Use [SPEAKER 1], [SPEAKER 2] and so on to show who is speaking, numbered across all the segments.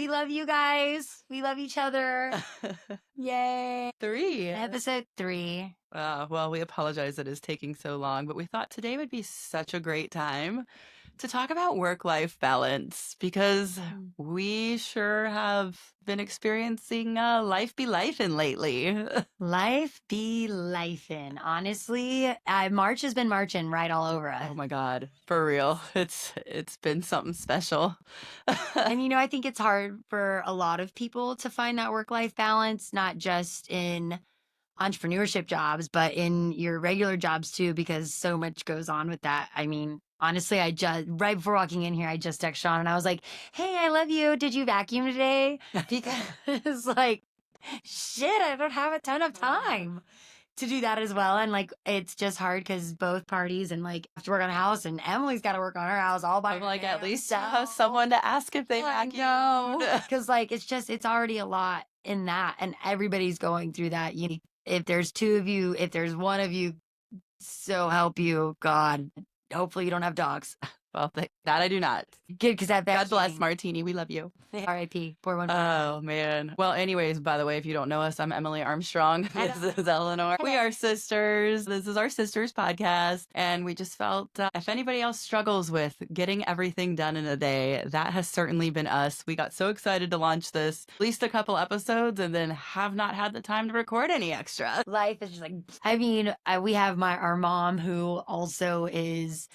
[SPEAKER 1] love you guys. We love each other. Yay.
[SPEAKER 2] 3.
[SPEAKER 1] Episode 3.
[SPEAKER 2] Well, we apologize that it's taking so long, but we thought today would be such a great time to talk about work-life balance because we sure have been experiencing life be lifing lately.
[SPEAKER 1] Life be lifing. Honestly, March has been marching right all over us.
[SPEAKER 2] Oh my God, for real. It's been something special.
[SPEAKER 1] And I think it's hard for a lot of people to find that work-life balance, not just in entrepreneurship jobs, but in your regular jobs too, because so much goes on with that. I mean, honestly, I just, right before walking in here, I just texted Sean and I was like, hey, I love you. Did you vacuum today? Because like, shit, I don't have a ton of time to do that as well. And like, it's just hard because both parties and like have to work on the house and Emily's got to work on her house all by
[SPEAKER 2] I'm like, at
[SPEAKER 1] herself.
[SPEAKER 2] least have someone to ask if they vacuumed.
[SPEAKER 1] Because like, it's already a lot in that. And everybody's going through that. If there's 2 of you, if there's 1 of you, so help you, God. Hopefully you don't have dogs.
[SPEAKER 2] Well, that I do not.
[SPEAKER 1] Good, because that
[SPEAKER 2] God bless Martini. We love you.
[SPEAKER 1] R.I.P. 414.
[SPEAKER 2] Oh, man. Well, anyways, by the way, if you don't know us, I'm Emily Armstrong. This is Eleanor. We are sisters. This is our sisters podcast. And we just felt if anybody else struggles with getting everything done in a day, that has certainly been us. We got so excited to launch this, at least a couple episodes, and then have not had the time to record any extra.
[SPEAKER 1] Life is just like, I mean, we have our mom who also is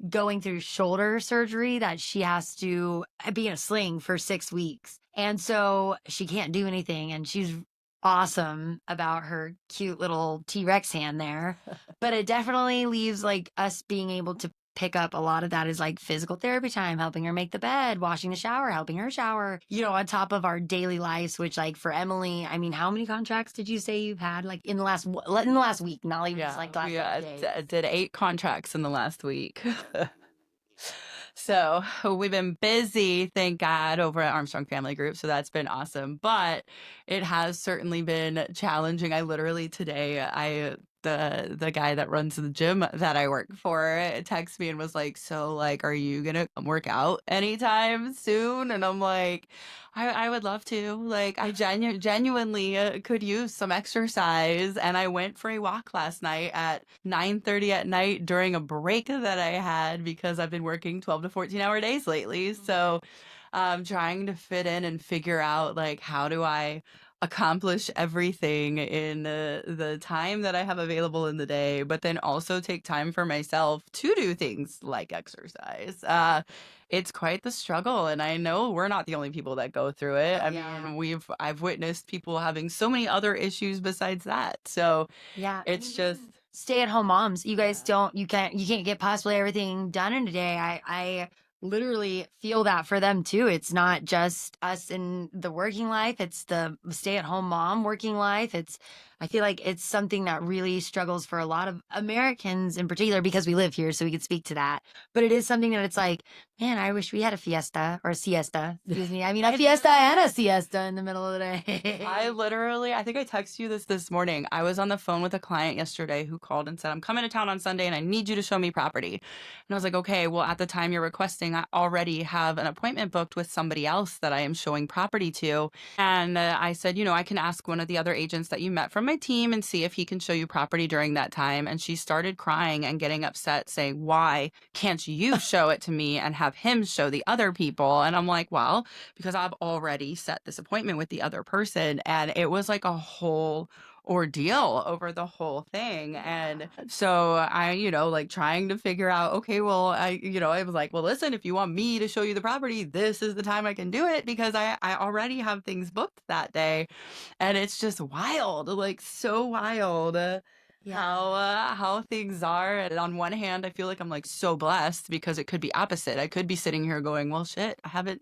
[SPEAKER 1] going through shoulder surgery that she has to be in a sling for 6 weeks. And so she can't do anything. And she's awesome about her cute little T-Rex hand there. But it definitely leaves like us being able to pick up a lot of that is like physical therapy time, helping her make the bed, washing the shower, helping her shower, on top of our daily lives, which like for Emily, I mean, how many contracts did you say you've had like in the last week? Not even just like last days.
[SPEAKER 2] Did 8 contracts in the last week. So we've been busy, thank God, over at Armstrong Family Group. So that's been awesome. But it has certainly been challenging. I literally today, the guy that runs the gym that I work for texted me and was like, so like, are you gonna come work out anytime soon? And I'm like, I would love to. Like, I genuinely could use some exercise. And I went for a walk last night at 9:30 at night during a break that I had because I've been working 12 to 14-hour days lately. So I'm trying to fit in and figure out like, how do I accomplish everything in the time that I have available in the day, but then also take time for myself to do things like exercise. It's quite the struggle, and I know we're not the only people that go through it. I mean, I've witnessed people having so many other issues besides that. So
[SPEAKER 1] yeah,
[SPEAKER 2] it's just
[SPEAKER 1] stay-at-home moms. You guys you can't get possibly everything done in a day. I literally feel that for them too. It's not just us in the working life, it's the stay-at-home mom working life. I feel like it's something that really struggles for a lot of Americans in particular because we live here, so we can speak to that. But it is something that it's like, man, I wish we had a fiesta or a siesta. Excuse me. I mean, a fiesta and a siesta in the middle of the day.
[SPEAKER 2] I think I texted you this morning. I was on the phone with a client yesterday who called and said, I'm coming to town on Sunday and I need you to show me property. And I was like, okay, well, at the time you're requesting, I already have an appointment booked with somebody else that I am showing property to. And I said, I can ask one of the other agents that you met from my team and see if he can show you property during that time. And she started crying and getting upset saying, why can't you show it to me and have him show the other people? And I'm like, well, because I've already set this appointment with the other person. And it was like a whole ordeal over the whole thing. And so I, like trying to figure out, okay, well, I was like, well, listen, if you want me to show you the property, this is the time I can do it because I already have things booked that day. And it's just wild, like so wild. How things are. And on one hand, I feel like I'm like so blessed because it could be opposite. I could be sitting here going, well, shit, I haven't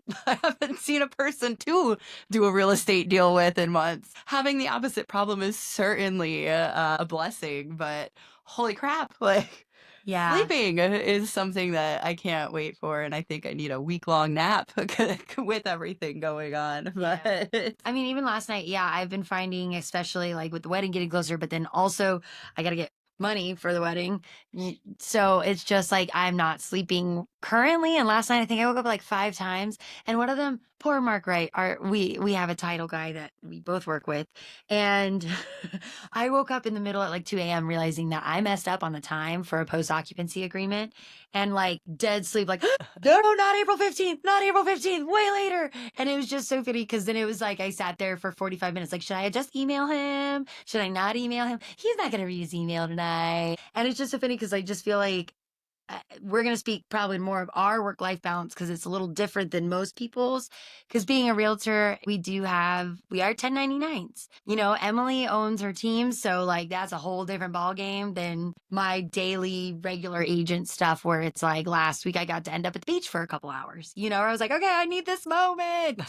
[SPEAKER 2] seen a person to do a real estate deal with in months. Having the opposite problem is certainly a blessing, but holy crap, like sleeping is something that I can't wait for. And I think I need a week-long nap with everything going on. But
[SPEAKER 1] I mean, even last night, I've been finding, especially like with the wedding getting closer, but then also I got to get money for the wedding. So it's just like I'm not sleeping currently. And last night, I think I woke up like 5 times. And one of them Poor Mark Wright. We have a title guy that we both work with, and I woke up in the middle at like 2 a.m. realizing that I messed up on the time for a post occupancy agreement, and like dead sleep, like no, not April 15th, not April 15th, way later. And it was just so funny because then it was like I sat there for 45 minutes, like should I just email him? Should I not email him? He's not gonna read his email tonight, and it's just so funny because I just feel like we're going to speak probably more of our work life balance because it's a little different than most people's. Because being a realtor, we are 1099s. You know, Emily owns her team. So, like, that's a whole different ball game than my daily regular agent stuff where it's like last week I got to end up at the beach for a couple hours, you know, where I was like, okay, I need this moment.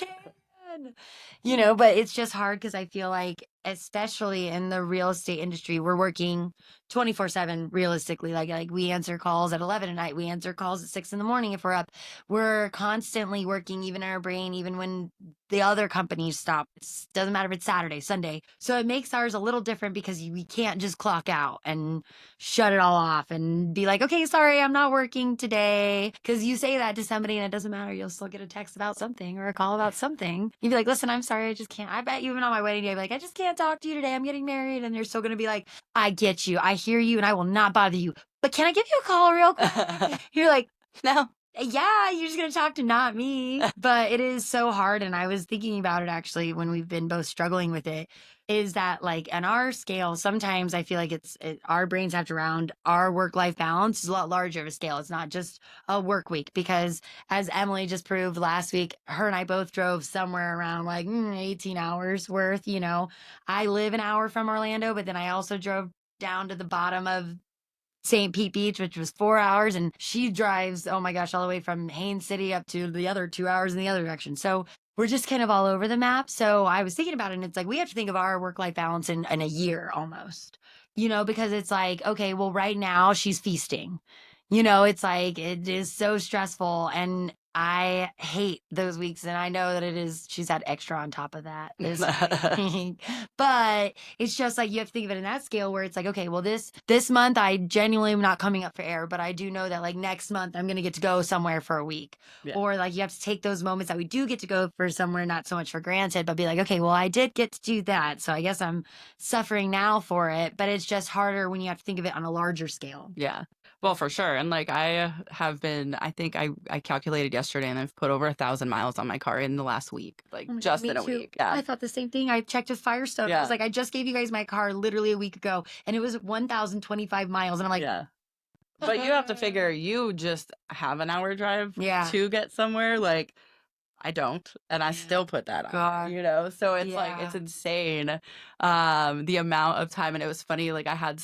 [SPEAKER 1] You know, but it's just hard because I feel like, especially in the real estate industry, we're working 24/7 realistically. Like we answer calls at 11 at night, we answer calls at 6 in the morning if we're up. We're constantly working, even in our brain, even when the other companies stop. It doesn't matter if it's Saturday, Sunday. So it makes ours a little different because we can't just clock out and shut it all off and be like, okay, sorry, I'm not working today. Because you say that to somebody and it doesn't matter. You'll still get a text about something or a call about something. You'd be like, listen, I'm sorry, I just can't. I bet you even on my wedding day, I'd be like, I just can't talk to you today. I'm getting married. And they're still going to be like, I get you. I hear you and I will not bother you. But can I give you a call real quick? You're like,
[SPEAKER 2] No.
[SPEAKER 1] yeah, you're just going to talk to not me. But it is so hard. And I was thinking about it actually when we've been both struggling with it is that like on our scale, sometimes I feel like our brains have to round our work life balance is a lot larger of a scale. It's not just a work week because as Emily just proved last week, her and I both drove somewhere around like 18 hours worth. You know, I live an hour from Orlando, but then I also drove down to the bottom of St. Pete Beach, which was 4 hours, and she drives, oh my gosh, all the way from Haines City up to the other 2 hours in the other direction. So we're just kind of all over the map. So I was thinking about it, and it's like we have to think of our work life balance in a year almost, you know, because it's like, okay, well, right now she's feasting. You know, it's like it is so stressful. And I hate those weeks. And I know that she's had extra on top of that this week. But it's just like you have to think of it in that scale where it's like, okay, well, this month I genuinely am not coming up for air, but I do know that like next month I'm gonna get to go somewhere for a week.
[SPEAKER 2] Yeah.
[SPEAKER 1] Or like you have to take those moments that we do get to go for somewhere, not so much for granted, but be like, okay, well, I did get to do that. So I guess I'm suffering now for it. But it's just harder when you have to think of it on a larger scale.
[SPEAKER 2] Yeah. Well, for sure. And like I think I calculated yesterday and I've put over 1,000 miles on my car in the last week, like
[SPEAKER 1] Oh my God,
[SPEAKER 2] just
[SPEAKER 1] me
[SPEAKER 2] in a
[SPEAKER 1] too.
[SPEAKER 2] week. Yeah.
[SPEAKER 1] I thought the same thing. I checked with Firestone. I was
[SPEAKER 2] Yeah.
[SPEAKER 1] like, I just gave you guys my car literally a week ago, and it was 1,025 miles. And I'm like,
[SPEAKER 2] Yeah. But you have to figure you just have an hour drive
[SPEAKER 1] yeah,
[SPEAKER 2] to get somewhere. Like I don't, and I still put that on there,
[SPEAKER 1] God,
[SPEAKER 2] you know? So it's like,
[SPEAKER 1] yeah.
[SPEAKER 2] it's insane, the amount of time. And it was funny, like I had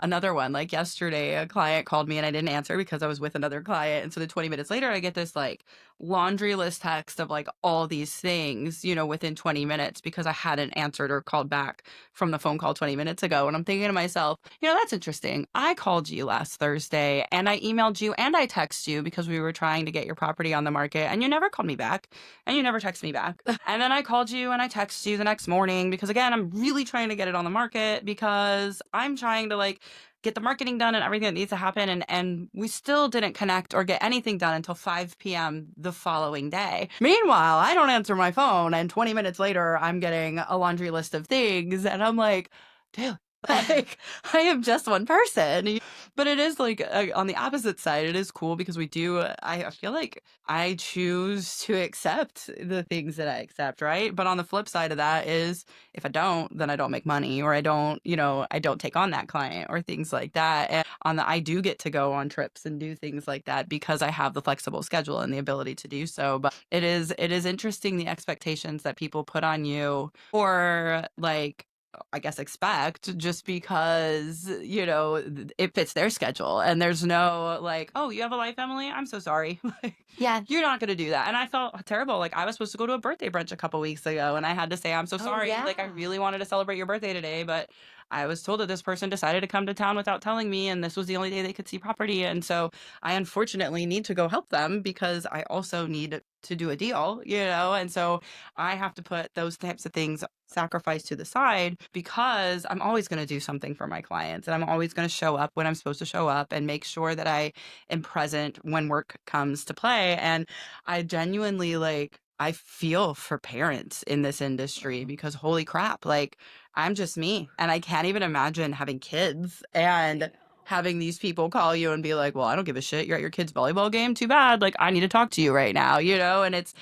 [SPEAKER 2] another one, like yesterday, a client called me and I didn't answer because I was with another client. And so then 20 minutes later, I get this like laundry list text of like all these things, you know, within 20 minutes because I hadn't answered or called back from the phone call 20 minutes ago. And I'm thinking to myself, you know, that's interesting. I called you last Thursday and I emailed you and I texted you because we were trying to get your property on the market and you never called me back and you never text me back. And then I called you and I texted you the next morning because again, I'm really trying to get it on the market because I'm trying to like get the marketing done and everything that needs to happen. And we still didn't connect or get anything done until 5 p.m. the following day. Meanwhile, I don't answer my phone and 20 minutes later, I'm getting a laundry list of things. And I'm like, dude, like I am just one person. But it is like on the opposite side, it is cool because I feel like I choose to accept the things that I accept, right? But on the flip side of that is if I don't, then I don't make money or I don't, you know, I don't take on that client or things like that. And I do get to go on trips and do things like that because I have the flexible schedule and the ability to do so. But it is interesting the expectations that people put on you or like I guess expect just because, you know, it fits their schedule and there's no like, oh, you have a life, Emily? I'm so sorry. Like,
[SPEAKER 1] Yeah.
[SPEAKER 2] you're not going to do that. And I felt terrible. Like I was supposed to go to a birthday brunch a couple weeks ago and I had to say, I'm so
[SPEAKER 1] Oh,
[SPEAKER 2] sorry.
[SPEAKER 1] yeah.
[SPEAKER 2] Like I really wanted to celebrate your birthday today, but I was told that this person decided to come to town without telling me and this was the only day they could see property. And so I unfortunately need to go help them because I also need to do a deal, you know? And so I have to put those types of things sacrifice to the side because I'm always going to do something for my clients and I'm always going to show up when I'm supposed to show up and make sure that I am present when work comes to play. And I genuinely like I feel for parents in this industry because holy crap, like I'm just me and I can't even imagine having kids
[SPEAKER 1] I
[SPEAKER 2] and
[SPEAKER 1] know.
[SPEAKER 2] having these people call you and be like, "Well, I don't give a shit. You're at your kid's volleyball game. Too bad. Like I need to talk to you right now." And it's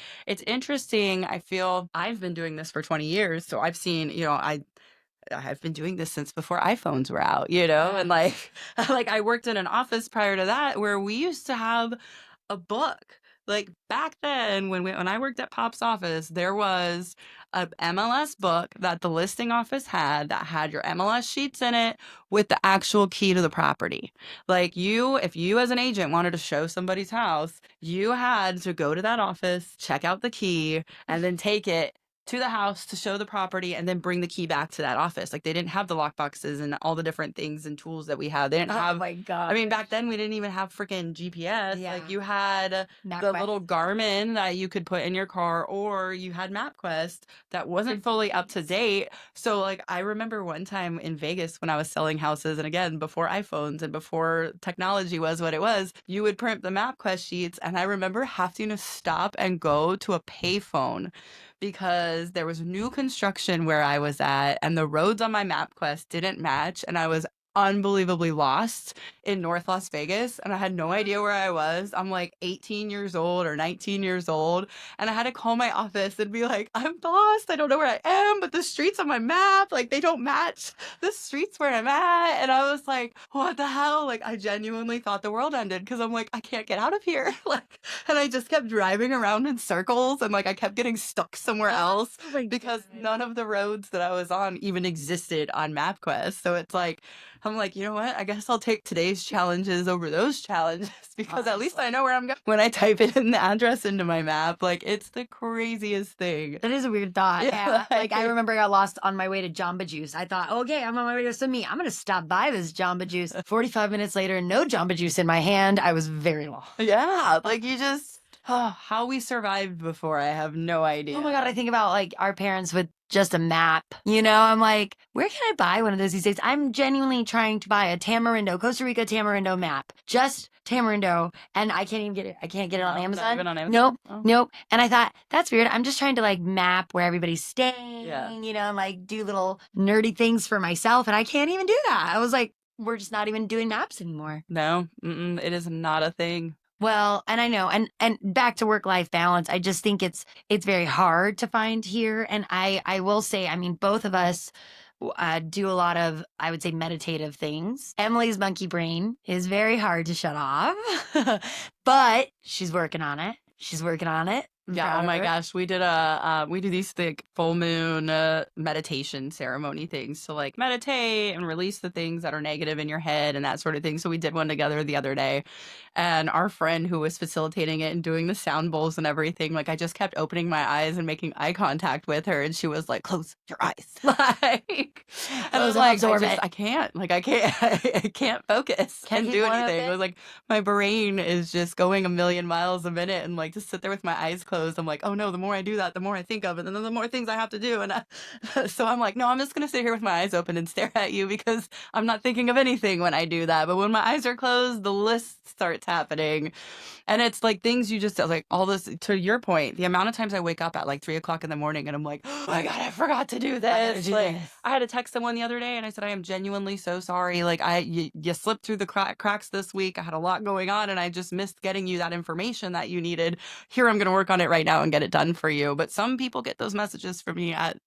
[SPEAKER 2] interesting. I feel I've been doing this for 20 years, so I've seen, I've been doing this since before iPhones were out, and
[SPEAKER 1] Yeah.
[SPEAKER 2] like like I worked in an office prior to that where we used to have a book. Like back then when I worked at Pop's office, there was a MLS book that the listing office had that had your MLS sheets in it with the actual key to the property. Like if you as an agent wanted to show somebody's house, you had to go to that office, check out the key, and then take it to the house to show the property and then bring the key back to that office. Like they didn't have the lock boxes and all the different things and tools that we have. They didn't
[SPEAKER 1] Oh
[SPEAKER 2] have,
[SPEAKER 1] my
[SPEAKER 2] I
[SPEAKER 1] god.
[SPEAKER 2] mean, back then we didn't even have freaking GPS. Like
[SPEAKER 1] Yeah.
[SPEAKER 2] you had the
[SPEAKER 1] MapQuest.
[SPEAKER 2] little Garmin that you could put in your car, or you had MapQuest that
[SPEAKER 1] For
[SPEAKER 2] wasn't fully up to
[SPEAKER 1] GPS.
[SPEAKER 2] date. So like I remember one time in Vegas when I was selling houses, and again, before iPhones and before technology was what it was, you would print the MapQuest sheets. And I remember having to stop and go to a payphone because there was new construction where I was at, and the roads on my MapQuest didn't match, and I was unbelievably lost in North Las Vegas, and I had no idea where I was. I'm like 18 years old or 19 years old, and I had to call my office and be like, "I'm lost. I don't know where I am, but the streets on my map, like they don't match the streets where I'm at." And I was like, "What the hell?" Like I genuinely thought the world ended because I'm like, I can't get out of here. Like, and I just kept driving around in circles, and like I kept getting stuck somewhere else
[SPEAKER 1] Oh my
[SPEAKER 2] because
[SPEAKER 1] god.
[SPEAKER 2] none of the roads that I was on even existed on MapQuest. So it's like, I'm like, you know what? I guess I'll take today's challenges over those challenges because at least I
[SPEAKER 1] Honestly.
[SPEAKER 2] know where I'm going. When I type in the address into my map, like it's the craziest thing.
[SPEAKER 1] That is a weird thought.
[SPEAKER 2] Yeah,
[SPEAKER 1] Yeah. Like I remember I got lost on my way to Jamba Juice. I thought, okay, I'm on my way to Simi. I'm gonna stop by this Jamba Juice. 45 minutes later, no Jamba Juice in my hand. I was very lost.
[SPEAKER 2] yeah, like you just, how we survived before, I have no
[SPEAKER 1] Oh my God, I
[SPEAKER 2] idea.
[SPEAKER 1] think about like our parents with just a map. I'm like, where can I buy one of those these days? I'm genuinely trying to buy a Tamarindo, Costa Rica Tamarindo map. Just Tamarindo. And I can't even get it. I can't get it on
[SPEAKER 2] No, not
[SPEAKER 1] Amazon.
[SPEAKER 2] even on
[SPEAKER 1] Nope.
[SPEAKER 2] Amazon. Oh,
[SPEAKER 1] Nope. And I thought, that's weird. I'm just trying to like map where everybody's
[SPEAKER 2] yeah.
[SPEAKER 1] staying, and like do little nerdy things for myself. And I can't even do that. I was like, we're just not even doing maps anymore.
[SPEAKER 2] No, it is not a thing.
[SPEAKER 1] Well, and I know, and back to work-life balance, I just think it's very hard to find here. And I will say, I mean, both of us do a lot of, I would say, meditative things. Emily's monkey brain is very hard to shut off, but she's working on it. She's working on it. I'm
[SPEAKER 2] Yeah, oh
[SPEAKER 1] proud of
[SPEAKER 2] my
[SPEAKER 1] her.
[SPEAKER 2] gosh, we do these like full moon meditation ceremony things to like meditate and release the things that are negative in your head and that sort of thing. So we did one together the other day, and our friend who was facilitating it and doing the sound bowls and everything, like I just kept opening my eyes and making eye contact with her, and she was like, "Close your eyes," like, and I'm
[SPEAKER 1] Close and
[SPEAKER 2] like,
[SPEAKER 1] absorb it.
[SPEAKER 2] I can't, like I can't focus
[SPEAKER 1] Can't
[SPEAKER 2] and
[SPEAKER 1] keep
[SPEAKER 2] do
[SPEAKER 1] one
[SPEAKER 2] anything. It
[SPEAKER 1] open.
[SPEAKER 2] was like my brain is just going a million miles a minute, and like to sit there with my eyes closed, I'm like, oh no, the more I do that, the more I think of it, and then the more things I have to do. And so I'm like, no, I'm just gonna sit here with my eyes open and stare at you because I'm not thinking of anything when I do that. But when my eyes are closed, the list starts happening. And it's like things you just like all this, to your point, the amount of times I wake up at like 3 o'clock in the morning and I'm like, oh my God, I forgot to do
[SPEAKER 1] I gotta
[SPEAKER 2] this.
[SPEAKER 1] do
[SPEAKER 2] Like
[SPEAKER 1] this.
[SPEAKER 2] I had to text someone the other day and I said, I am genuinely so sorry. Like you slipped through the cracks this week. I had a lot going on and I just missed getting you that information that you needed. Here, I'm going to work on it right now and get it done for you. But some people get those messages from me at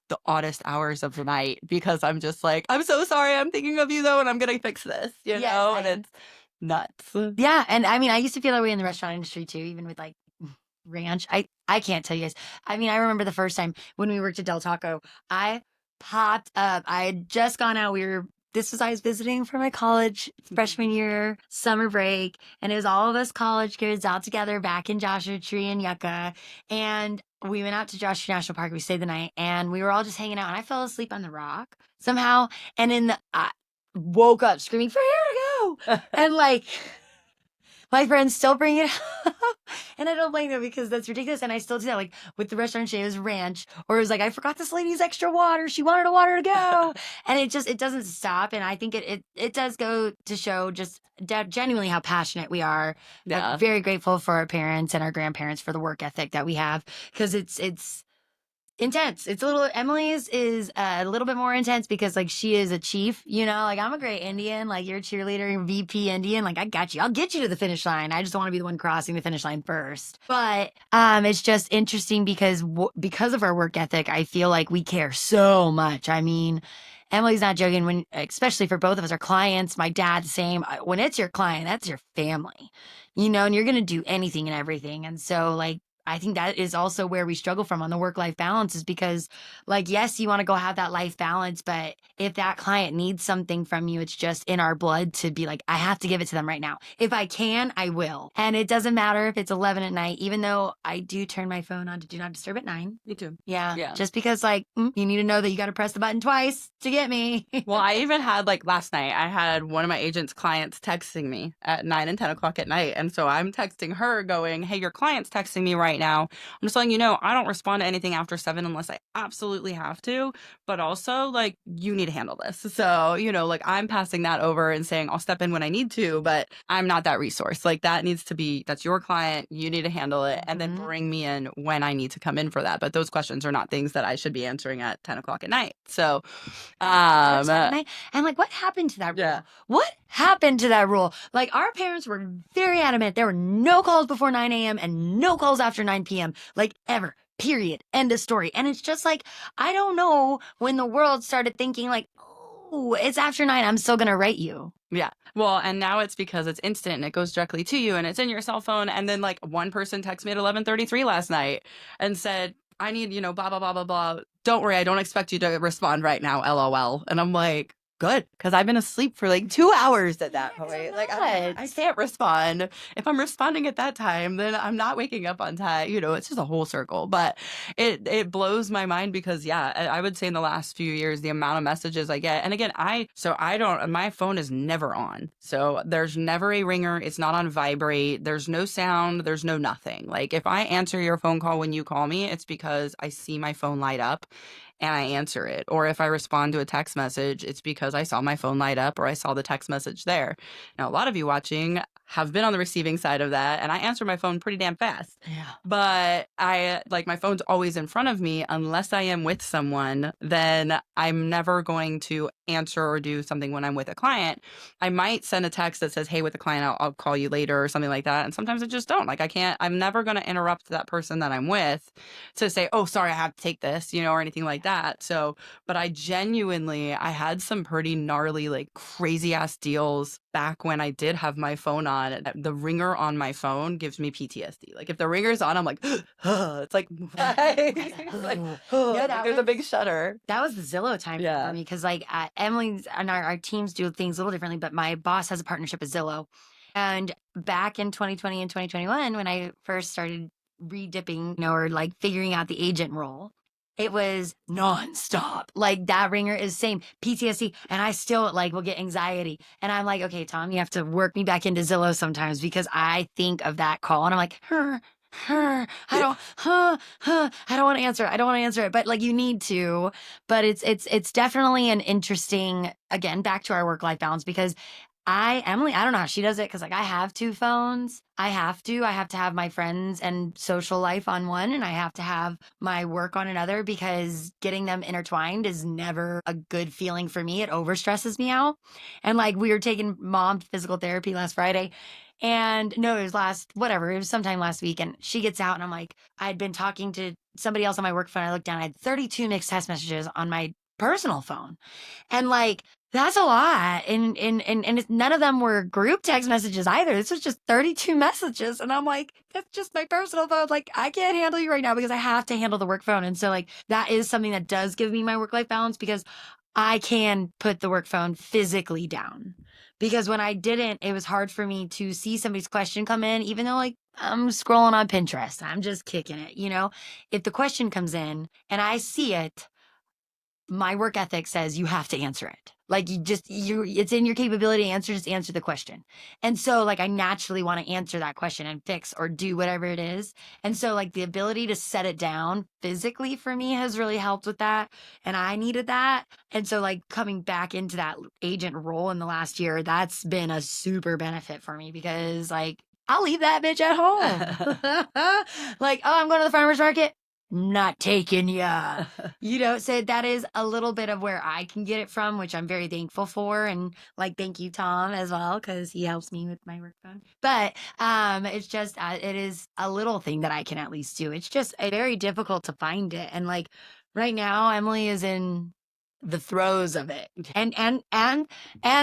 [SPEAKER 2] the oddest hours of the night because I'm just like, I'm so sorry. I'm thinking of you though, and I'm going to fix this,
[SPEAKER 1] Yes,
[SPEAKER 2] and it's nuts.
[SPEAKER 1] yeah, and I mean, I used to feel that way in the restaurant industry too, even with like ranch. I can't tell you guys. I mean, I remember the first time when we worked at Del Taco, I popped up. I had just gone out. I was visiting for my college freshman year summer break, and it was all of us college kids out together back in Joshua Tree and Yucca. And we went out to Joshua National Park. We stayed the night, and we were all just hanging out. And I fell asleep on the rock somehow, and I woke up screaming for here to go, and like my friends still bring it up. And I don't blame them because that's ridiculous. And I still do that. Like with the restaurant, it was ranch, or it was like, I forgot this lady's extra water. She wanted a water to go. And it doesn't stop. And I think it does go to show just genuinely how passionate we are.
[SPEAKER 2] Yeah.
[SPEAKER 1] Very grateful for our parents and our grandparents for the work ethic that we have because it's intense. It's a little Emily's is a little bit more intense because like she is a chief, like I'm a great Indian, like you're a cheerleader, VP Indian, like I got you. I'll get you to the finish line. I just want to be the one crossing the finish line first. But it's just interesting because of our work ethic, I feel like we care so much. I mean, Emily's not joking when especially for both of us, our clients, my dad the same. When it's your client, that's your family. And you're going to do anything and everything. And so like I think that is also where we struggle from on the work-life balance is because like, yes, you want to go have that life balance, but if that client needs something from you, it's just in our blood to be like, I have to give it to them right now. If I can, I will. And it doesn't matter if it's 11 at night, even though I do turn my phone on to do not disturb at 9.
[SPEAKER 2] Me too.
[SPEAKER 1] Yeah.
[SPEAKER 2] Yeah.
[SPEAKER 1] Just because like, you need to know that you got to press the button twice to get me.
[SPEAKER 2] Well, I even had like last night, I had one of my agent's clients texting me at 9 and 10 o'clock at night. And so I'm texting her going, hey, your client's texting me right now. I'm just letting you know, I don't respond to anything after 7 unless I absolutely have to. But also, like, you need to handle this. So, like I'm passing that over and saying, I'll step in when I need to, but I'm not that resource. Like that needs to be, that's your client. You need to handle it and then bring me in when I need to come in for that. But those questions are not things that I should be answering at 10 o'clock at night. So,
[SPEAKER 1] and like, what happened to that rule?
[SPEAKER 2] Yeah.
[SPEAKER 1] What happened to that rule? Like, our parents were very adamant. There were no calls before 9 a.m. and no calls after 9 p.m. Like, ever. Period. End of story. And it's just like, I don't know when the world started thinking like, oh, it's after 9. I'm still going to write you.
[SPEAKER 2] Yeah. Well, and now it's because it's instant and it goes directly to you and it's in your cell phone. And then like one person texted me at 11:33 last night and said, I need, blah, blah, blah, blah, blah. Don't worry. I don't expect you to respond right now. LOL. And I'm like, good. Because I've been asleep for like 2 hours at that point. Like I can't respond. If I'm responding at that time, then I'm not waking up on time. It's just a whole circle. But it blows my mind because I would say in the last few years, the amount of messages I get. And again, my phone is never on. So there's never a ringer. It's not on vibrate. There's no sound. There's no nothing. Like if I answer your phone call when you call me, it's because I see my phone light up and I answer it. Or if I respond to a text message, it's because I saw my phone light up or I saw the text message there. Now, a lot of you watching have been on the receiving side of that, and I answer my phone pretty damn fast.
[SPEAKER 1] Yeah.
[SPEAKER 2] But my phone's always in front of me unless I am with someone, then I'm never going to answer or do something when I'm with a client. I might send a text that says, hey, with a client, I'll call you later or something like that. And sometimes I just don't. Like I'm never going to interrupt that person that I'm with to say, oh, sorry, I have to take this, or anything like that. So, but I had some pretty gnarly, like crazy ass deals back when I did have my phone on. The ringer on my phone gives me PTSD. Like if the ringer's on, I'm like, it's like, there's a big shudder.
[SPEAKER 1] That was the Zillow time for me because like Emily's and our teams do things a little differently, but my boss has a partnership with Zillow. And back in 2020 and 2021, when I first started redipping, or like figuring out the agent role, it was nonstop. Like that ringer is same PTSD. And I still like will get anxiety. And I'm like, okay, Tom, you have to work me back into Zillow sometimes because I think of that call and I'm like, I don't want to answer it. I don't want to answer it. But like you need to. But it's definitely an interesting, again, back to our work-life balance because Emily, I don't know how she does it because like I have 2 phones. I have to have my friends and social life on one and I have to have my work on another because getting them intertwined is never a good feeling for me. It overstresses me out. And like we were taking mom to physical therapy last Friday and no, it was sometime last week and she gets out and I'm like, I'd been talking to somebody else on my work phone. I looked down, I had 32 mixed text messages on my personal phone. And like, that's a lot. And none of them were group text messages either. This was just 32 messages. And I'm like, that's just my personal phone. Like, I can't handle you right now because I have to handle the work phone. And so like, that is something that does give me my work-life balance because I can put the work phone physically down. Because when I didn't, it was hard for me to see somebody's question come in, even though like I'm scrolling on Pinterest. I'm just kicking it, If the question comes in and I see it, my work ethic says you have to answer it. Like it's in your capability to answer, just answer the question. And so like I naturally want to answer that question and fix or do whatever it is. And so like the ability to set it down physically for me has really helped with that. And I needed that. And so like coming back into that agent role in the last year, that's been a super benefit for me because like I'll leave that bitch at home. Like, oh, I'm going to the farmer's market. Not taking ya. So that is a little bit of where I can get it from, which I'm very thankful for. And like, thank you, Tom, as well, because he helps me with my work phone. But it's just, it is a little thing that I can at least do. It's just very difficult to find it. And like right now, Emily is in the throes of it. And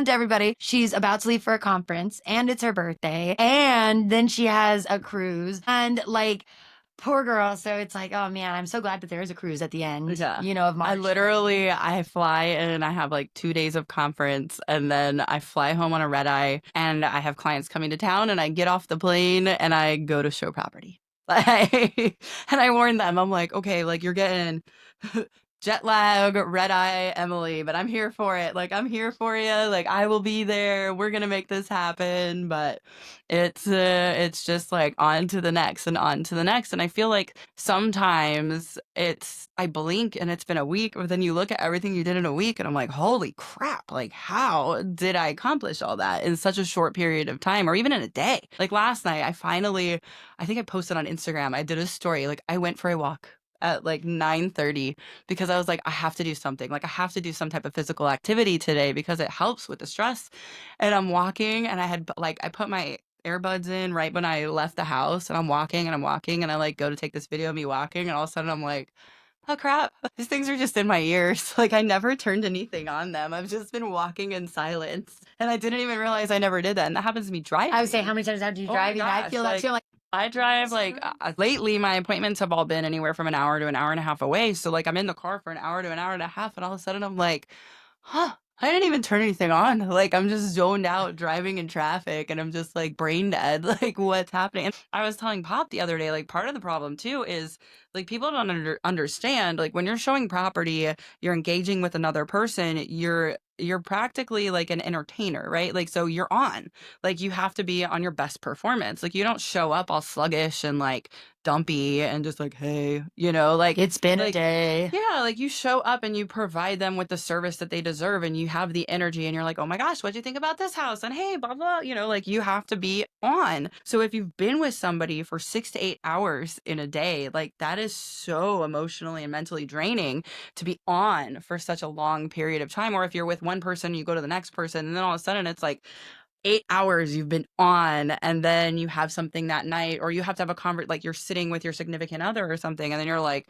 [SPEAKER 1] everybody, she's about to leave for a conference and it's her birthday. And then she has a cruise. And like, poor girl. So it's like, oh man, I'm so glad that there is a cruise at the end,
[SPEAKER 2] Yeah.
[SPEAKER 1] of March.
[SPEAKER 2] I fly and I have like 2 days of conference and then I fly home on a red eye and I have clients coming to town and I get off the plane and I go to show property. Like, and I warn them, I'm like, okay, like you're getting jet lag, red eye, Emily, but I'm here for it. Like, I'm here for you. Like, I will be there. We're gonna make this happen. But it's just like on to the next and on to the next. And I feel like sometimes I blink and it's been a week, but then you look at everything you did in a week and I'm like, holy crap, like how did I accomplish all that in such a short period of time or even in a day? Like last night, I think I posted on Instagram, I did a story, like I went for a walk at like 9:30 because I was like, I have to do something. Like I have to do some type of physical activity today because it helps with the stress. And I'm walking and I put my earbuds in right when I left the house and I'm walking and I like go to take this video of me walking and all of a sudden I'm like, oh crap, these things are just in my ears. Like I never turned anything on them. I've just been walking in silence. And I didn't even realize I never did that. And that happens to me driving.
[SPEAKER 1] I would say, how many times have you
[SPEAKER 2] Oh my
[SPEAKER 1] driving? I feel that
[SPEAKER 2] gosh,
[SPEAKER 1] too. I'm like,
[SPEAKER 2] I drive like lately my appointments have all been anywhere from an hour to an hour and a half away. So like I'm in the car for an hour to an hour and a half and all of a sudden I'm like, huh, I didn't even turn anything on. Like I'm just zoned out driving in traffic and I'm just like brain dead. Like what's happening? And I was telling Pop the other day, like part of the problem too is like people don't understand like when you're showing property, you're engaging with another person, you're practically like an entertainer, right? Like so you're on. Like you have to be on your best performance. Like you don't show up all sluggish and like dumpy and just like, hey, like
[SPEAKER 1] it's been a
[SPEAKER 2] like
[SPEAKER 1] day.
[SPEAKER 2] yeah, like you show up and you provide them with the service that they deserve and you have the energy and you're like, oh my gosh, what'd you think about this house? And hey, blah, blah, like you have to be on. So if you've been with somebody for 6 to 8 hours in a day, like that is so emotionally and mentally draining to be on for such a long period of time. Or if you're with one person, you go to the next person, and then all of a sudden it's like 8 hours you've been on and then you have something that night or you have to have a like you're sitting with your significant other or something and then you're like,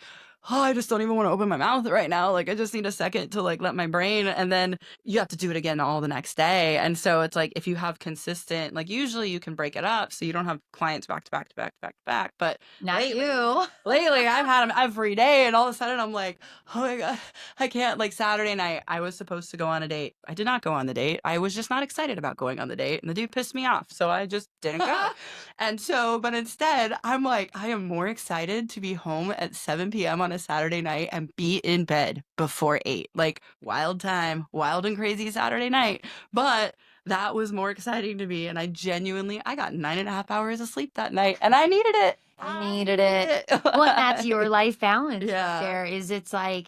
[SPEAKER 2] oh, I just don't even want to open my mouth right now. Like I just need a second to like let my brain and then you have to do it again all the next day. And so it's like if you have consistent, like usually you can break it up so you don't have clients back to back to back to back to back. But
[SPEAKER 1] Not you.
[SPEAKER 2] lately I've had them every day and all of a sudden I'm like, oh my God, I can't. Like Saturday night, I was supposed to go on a date. I did not go on the date. I was just not excited about going on the date and the dude pissed me off. So I just didn't go. And so, but instead I'm like, I am more excited to be home at 7 p.m. on a Saturday night and be in bed before 8. Like wild time, wild and crazy Saturday night. But that was more exciting to me. And I got 9.5 hours of sleep that night and I needed it.
[SPEAKER 1] I needed it. Well, and that's your life balance.
[SPEAKER 2] Yeah.
[SPEAKER 1] There is, it's like,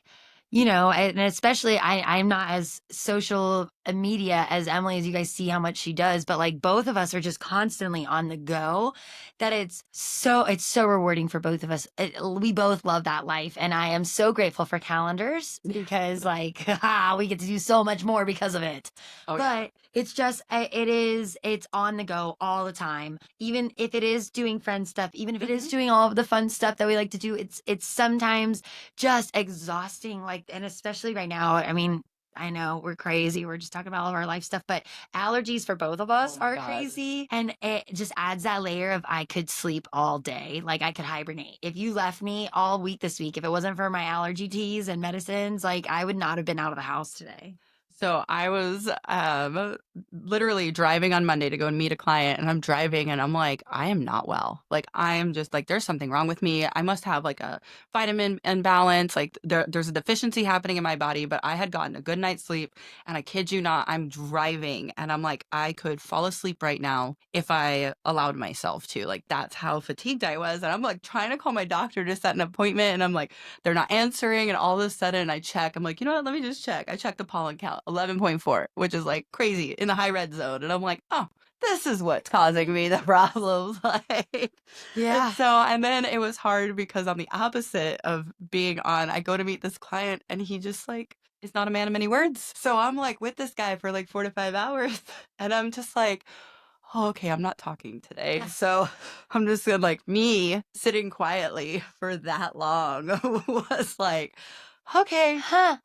[SPEAKER 1] and especially I'm not as social media as Emily, as you guys see how much she does, but like both of us are just constantly on the go that it's so rewarding for both of us. We both love that life. And I am so grateful for calendars because like, we get to do so much more because of it.
[SPEAKER 2] Oh,
[SPEAKER 1] but
[SPEAKER 2] yeah.
[SPEAKER 1] it's just, it's on the go all the time. Even if it is doing friend stuff, even if it is doing all of the fun stuff that we like to do, it's sometimes just exhausting. Like, and especially right now, I mean, I know we're crazy. We're just talking about all of our life stuff, but allergies for both of us are crazy. And it just adds that layer of I could sleep all day. Like I could hibernate. If you left me all week this week, if it wasn't for my allergy teas and medicines, like I would not have been out of the house today.
[SPEAKER 2] So I was literally driving on Monday to go and meet a client, and I'm driving and I'm like, I am not well. Like I am just like, there's something wrong with me. I must have like a vitamin imbalance. Like there's a deficiency happening in my body, but I had gotten a good night's sleep, and I kid you not, I'm driving and I'm like, I could fall asleep right now if I allowed myself to. Like that's how fatigued I was. And I'm like trying to call my doctor to set an appointment, and I'm like, they're not answering. And all of a sudden I check. I'm like, you know what? Let me just check. I checked the pollen count, 11.4, which is like crazy in the high red zone. And I'm like, oh, this is what's causing me the problems. Like, and
[SPEAKER 1] Yeah.
[SPEAKER 2] so, and then it was hard because on the opposite of being on, I go to meet this client and he just like is not a man of many words. So I'm like with this guy for like 4 to 5 hours and I'm just like, oh, okay, I'm not talking today. So I'm just gonna like me sitting quietly for that long was like, okay,
[SPEAKER 1] Huh.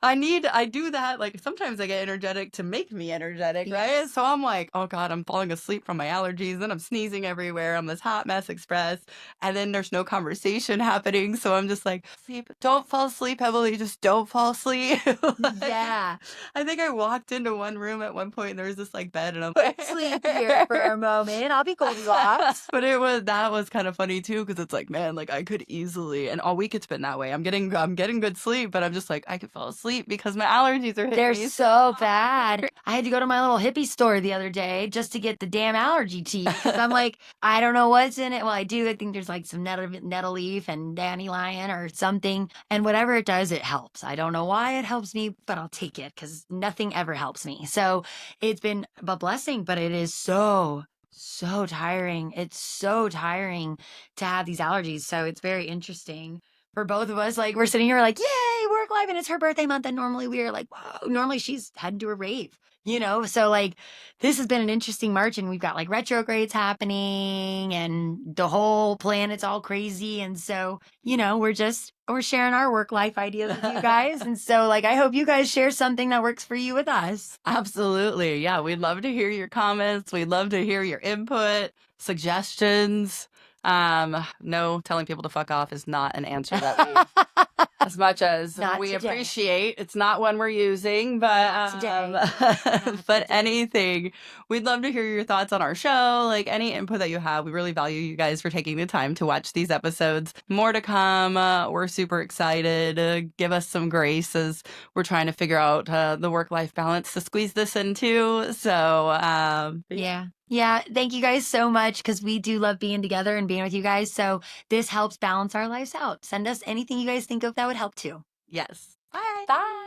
[SPEAKER 2] I do that. Like sometimes I get energetic to make me energetic, right?
[SPEAKER 1] Yes.
[SPEAKER 2] So I'm like, oh God, I'm falling asleep from my allergies. Then I'm sneezing everywhere. I'm this hot mess express. And then there's no conversation happening. So I'm just like, sleep, don't fall asleep, Emily. Just don't fall asleep. Like,
[SPEAKER 1] Yeah.
[SPEAKER 2] I think I walked into one room at one point and there was this like bed and I'm like,
[SPEAKER 1] Sleep here for a moment. I'll be Goldilocks.
[SPEAKER 2] but that was kind of funny too because it's like, man, like I could easily, and all week it's been that way. I'm getting good sleep, but I'm just like I could fall asleep because my allergies are hitting
[SPEAKER 1] They're
[SPEAKER 2] me.
[SPEAKER 1] so bad. I had to go to my little hippie store the other day just to get the damn allergy tea because I'm like, I don't know what's in it. Well, I do. I think there's like some nettle leaf and dandelion or something. And whatever it does, it helps. I don't know why it helps me, but I'll take it because nothing ever helps me. So it's been a blessing, but it is so tiring. It's so tiring to have these allergies. So it's very interesting for both of us. Like we're sitting here like, yay, work life, and it's her birthday month. And normally we're like, whoa, normally she's heading to a rave, you know? So like this has been an interesting March and we've got like retrogrades happening and the whole planet's all crazy. And so, we're sharing our work life ideas with you guys. And so like I hope you guys share something that works for you with us.
[SPEAKER 2] Absolutely, yeah. We'd love to hear your comments. We'd love to hear your input, suggestions. No, telling people to fuck off is not an answer that we as much as
[SPEAKER 1] Not
[SPEAKER 2] we
[SPEAKER 1] today.
[SPEAKER 2] appreciate. It's not one we're using,
[SPEAKER 1] Not
[SPEAKER 2] but
[SPEAKER 1] today. Not
[SPEAKER 2] but
[SPEAKER 1] today.
[SPEAKER 2] anything. We'd love to hear your thoughts on our show, like any input that you have. We really value you guys for taking the time to watch these episodes. More to come. We're super excited. Give us some grace as we're trying to figure out the work-life balance to squeeze this into. So,
[SPEAKER 1] Yeah. Yeah. Thank you guys so much because we do love being together and being with you guys. So this helps balance our lives out. Send us anything you guys think of that would help too.
[SPEAKER 2] yes. Bye.
[SPEAKER 1] Bye.